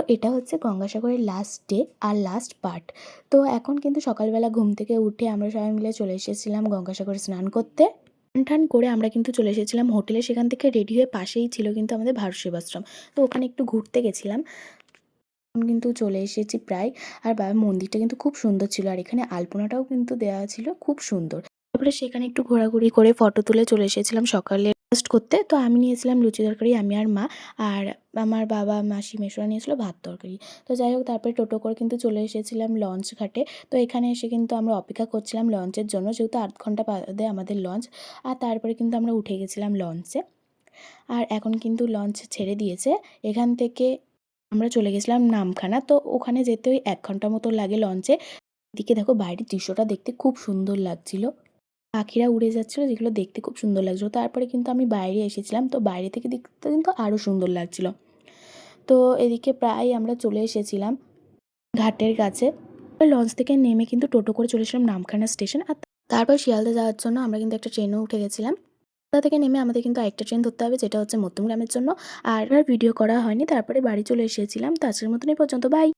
এটা হচ্ছে গঙ্গাসাগরের last day আর last part. তো এখন কিন্তু সকালবেলা ঘুম থেকে উঠে আমরা সবাই মিলে চলে এসেছিলাম গঙ্গাসাগরে স্নান করতে। স্নান-টান করে আমরা কিন্তু চলে এসেছিলাম হোটেলে। সেখান থেকে রেডি হয়ে পাশেই ছিল কিন্তু আমাদের ভারত সেবাশ্রম। তো ওখানে একটু ঘুরতে গেছিলাম। এখন কিন্তু চলে এসেছি প্রায়। আর মন্দিরটা কিন্তু খুব সুন্দর ছিল। আর এখানে আলপনাটাও কিন্তু দেওয়া ছিল খুব সুন্দর। তারপরে সেখানে একটু ঘোরাঘুরি করে ফটো তুলে চলে এসেছিলাম সকালে ব্রেকফাস্ট করতে। তো আমি নিয়েছিলাম লুচি তরকারি, আমি আর মা। আর আমার বাবা, মাসি, মেসোরা নিয়েছিল ভাত তরকারি। তো যাই হোক, তারপরে টোটো করে কিন্তু চলে এসেছিলাম লঞ্চ ঘাটে। তো এখানে এসে কিন্তু আমরা অপেক্ষা করছিলাম লঞ্চের জন্য, যেহেতু ৮ ঘন্টা বাদে আমাদের লঞ্চ। আর তারপরে কিন্তু আমরা উঠে গেছিলাম লঞ্চে। আর এখন কিন্তু লঞ্চ ছেড়ে দিয়েছে। এখান থেকে আমরা চলে গেছিলাম নামখানা। তো ওখানে যেতে ওই ১ ঘন্টা মতো লাগে লঞ্চে। এদিকে দেখো বাইরের দৃশ্যটা দেখতে খুব সুন্দর লাগছিল। পাখিরা উড়ে যাচ্ছিল, যেগুলো দেখতে খুব সুন্দর লাগছিল। তারপরে কিন্তু আমি বাইরে এসেছিলাম। তো বাইরে থেকে দেখতে কিন্তু আরও সুন্দর লাগছিল। তো এদিকে প্রায় আমরা চলে এসেছিলাম ঘাটের কাছে। লঞ্চ থেকে নেমে কিন্তু টোটো করে চলে এসেছিলাম নামখানা স্টেশন। আর তারপর শিয়ালদা যাওয়ার জন্য আমরা কিন্তু একটা ট্রেনেও উঠে গেছিলাম। শিয়ালদা থেকে নেমে আমাদের কিন্তু আরেকটা ট্রেন ধরতে হবে, যেটা হচ্ছে মধ্যমগ্রামের জন্য। আর ভিডিও করা হয়নি। তারপরে বাড়ি চলে এসেছিলাম। তো আজকের মতন এই পর্যন্ত। বাই।